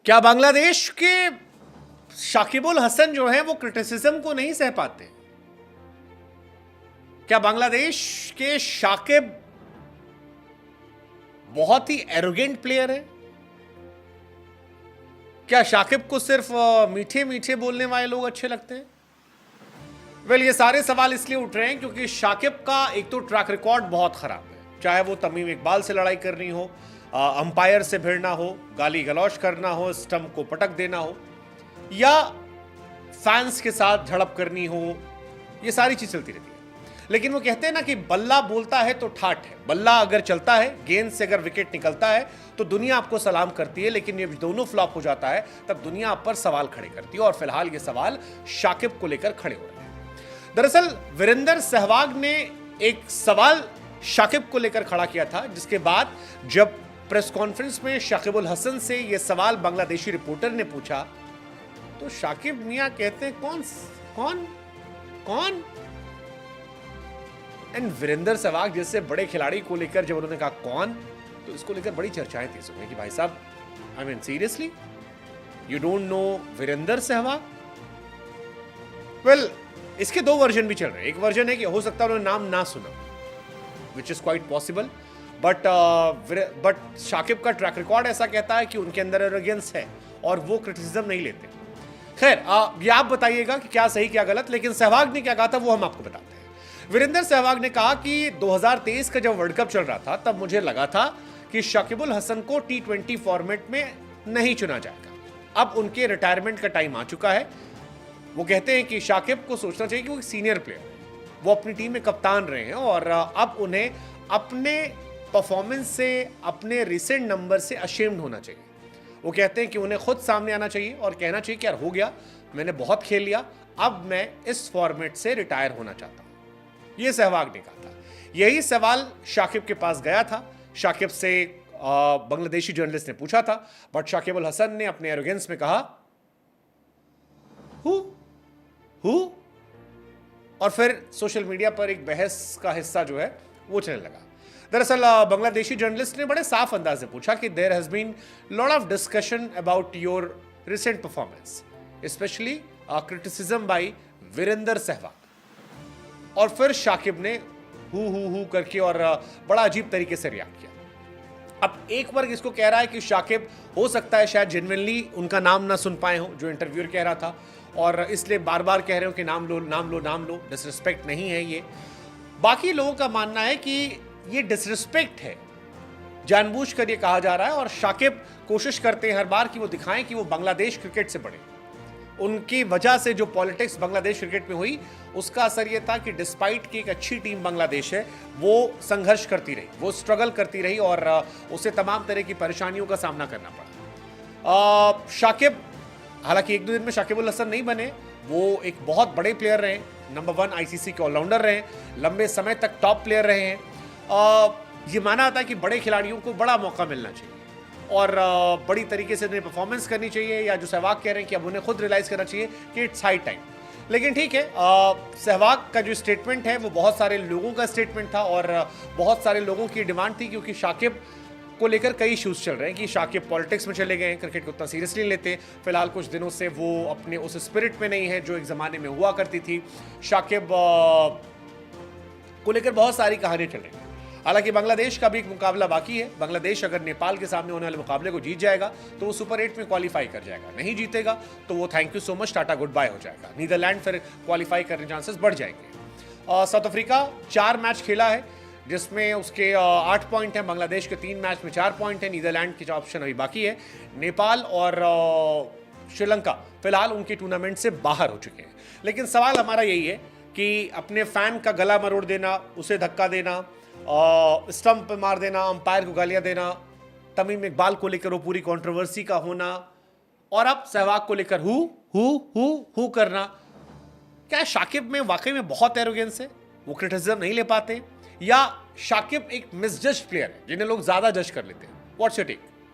क्या बांग्लादेश के शाकिबुल हसन जो है वो क्रिटिसिज्म को नहीं सह पाते? क्या बांग्लादेश के शाकिब बहुत ही एरोगेंट प्लेयर है? क्या शाकिब को सिर्फ मीठे मीठे बोलने वाले लोग अच्छे लगते हैं? वेल, ये सारे सवाल इसलिए उठ रहे हैं क्योंकि शाकिब का एक तो ट्रैक रिकॉर्ड बहुत खराब है, चाहे वो तमीम इकबाल से लड़ाई करनी हो, अंपायर से भिड़ना हो, गाली गलौज करना हो, स्टंप को पटक देना हो, या फैंस के साथ झड़प करनी हो, ये सारी चीज चलती रहती है। लेकिन वो कहते हैं ना कि बल्ला बोलता है तो ठाठ है, बल्ला अगर चलता है, गेंद से अगर विकेट निकलता है तो दुनिया आपको सलाम करती है, लेकिन ये दोनों फ्लॉप हो जाता है तब दुनिया आप पर सवाल खड़े करती है। और फिलहाल ये सवाल शाकिब को लेकर खड़े हो रहे हैं। दरअसल वीरेंद्र सहवाग ने एक सवाल शाकिब को लेकर खड़ा किया था, जिसके बाद जब प्रेस कॉन्फ्रेंस में शाकिबुल हसन से यह सवाल बांग्लादेशी रिपोर्टर ने पूछा तो शाकिब मियां कहते हैं कौन कौन कौन एंड वीरेंद्र सहवाग जैसे बड़े खिलाड़ी को लेकर जब उन्होंने कहा कौन, तो इसको लेकर बड़ी चर्चाएं थी सुबह कि भाई साहब, I mean seriously you don't know Virender Sehwag? Well, इसके दो वर्जन भी चल रहे हैं। एक वर्जन है कि हो सकता है उन्होंने नाम ना सुना, which is quite possible, but Shakib का ट्रैक रिकॉर्ड ऐसा कहता है कि उनके अंदर एरोगेंस है और वो क्रिटिसिज्म नहीं लेते। खैर, ये आप बताइएगा कि क्या सही क्या गलत, लेकिन सहवाग ने क्या कहा था वो हम आपको बताते हैं। वीरेंद्र सहवाग ने कहा कि 2023 का जब वर्ल्ड कप चल रहा था तब मुझे लगा था कि शाकिबुल हसन को T20 फॉर्मेट में नहीं चुना जाएगा। अब उनके रिटायरमेंट का टाइम आ चुका है। वो कहते हैं कि शाकिब को सोचना चाहिए कि वो एक सीनियर प्लेयर है, वो अपनी टीम में कप्तान रहे हैं और अब उन्हें अपने परफॉर्मेंस से, अपने रिसेंट नंबर से अशेम्ड होना चाहिए। वो कहते हैं कि उन्हें खुद सामने आना चाहिए और कहना चाहिए कि यार हो गया, मैंने बहुत खेल लिया, अब मैं इस फॉर्मेट से रिटायर होना चाहता हूं। ये सहवाग ने कहा था। यही सवाल शाकिब के पास गया था। शाकिब से बांग्लादेशी जर्नलिस्ट ने पूछा था, बट शाकिबुल हसन ने अपने एरोगेंस में कहा हु, और फिर सोशल मीडिया पर एक बहस का हिस्सा जो है वो चलने लगा। दरअसल बांग्लादेशी जर्नलिस्ट ने बड़े साफ अंदाज से पूछा कि there has been lot of discussion about your recent performance, specially criticism by Virender Sehwag. और फिर शाकिब ने हु करके और बड़ा अजीब तरीके से रिएक्ट किया। अब एक वर्ग इसको कह रहा है कि शाकिब हो सकता है शायद जेन्युइनली उनका नाम ना सुन पाए हो जो इंटरव्यूअर कह रहा था, और इसलिए बार बार कह रहे हो कि नाम लो नाम लो नाम लो, डिसरिस्पेक्ट नहीं है ये। बाकी लोगों का मानना है कि ये डिसरिस्पेक्ट है, जानबूझकर ये कहा जा रहा है, और शाकिब कोशिश करते हैं हर बार कि वो दिखाएं कि वो बांग्लादेश क्रिकेट से बड़े। उनकी वजह से जो पॉलिटिक्स बांग्लादेश क्रिकेट में हुई उसका असर यह था कि डिस्पाइट की एक अच्छी टीम बांग्लादेश है, वो संघर्ष करती रही, वो स्ट्रगल करती रही और उसे तमाम तरह की परेशानियों का सामना करना पड़ा। शाकिब हालांकि एक दो दिन में शाकिबुल हसन नहीं बने, वो एक बहुत बड़े प्लेयर रहे, नंबर 1 आईसीसी के ऑलराउंडर रहे, लंबे समय तक टॉप प्लेयर रहे हैं। ये माना जाता है कि बड़े खिलाड़ियों को बड़ा मौका मिलना चाहिए और बड़ी तरीके से उन्हें परफॉर्मेंस करनी चाहिए, या जो सहवाग कह रहे हैं कि अब उन्हें खुद रियलाइज करना चाहिए कि इट्स हाई टाइम। लेकिन ठीक है, सहवाग का जो स्टेटमेंट है वो बहुत सारे लोगों का स्टेटमेंट था और बहुत सारे लोगों की डिमांड थी, क्योंकि शाकिब को लेकर कई इश्यूज चल रहे हैं कि शाकिब पॉलिटिक्स में चले गए हैं, क्रिकेट को उतना सीरियसली नहीं लेते, फिलहाल कुछ दिनों से वो अपने उस स्पिरिट में नहीं है जो एक ज़माने में हुआ करती थी। शाकिब को लेकर बहुत सारी कहानियाँ चल रही हैं। हालांकि बांग्लादेश का भी एक मुकाबला बाकी है। बांग्लादेश अगर नेपाल के सामने होने वाले मुकाबले को जीत जाएगा तो वो सुपर 8 में क्वालिफाई कर जाएगा, नहीं जीतेगा तो वो thank you so much tata good bye हो जाएगा। नीदरलैंड फिर क्वालिफाई करने के चांसेस बढ़ जाएंगे। साउथ अफ्रीका 4 मैच खेला है जिसमें उसके 8 पॉइंट हैं, बांग्लादेश के 3 मैच में 4 पॉइंट है, नीदरलैंड की ऑप्शन अभी बाकी है। नेपाल और श्रीलंका फिलहाल उनके टूर्नामेंट से बाहर हो चुके हैं। लेकिन सवाल हमारा यही है कि अपने फैन का गला मरोड़ देना, उसे धक्का देना, स्टंप पे मार देना, अंपायर को गालियां देना, तमीम इकबाल को लेकर वो पूरी कंट्रोवर्सी का होना, और अब सहवाग को लेकर हु करना, क्या शाकिब में वाकई में बहुत एरोगेंस है, वो क्रिटिसिज्म नहीं ले पाते, या शाकिब एक मिसजज प्लेयर है जिन्हें लोग ज्यादा जज कर लेते हैं? What's your take?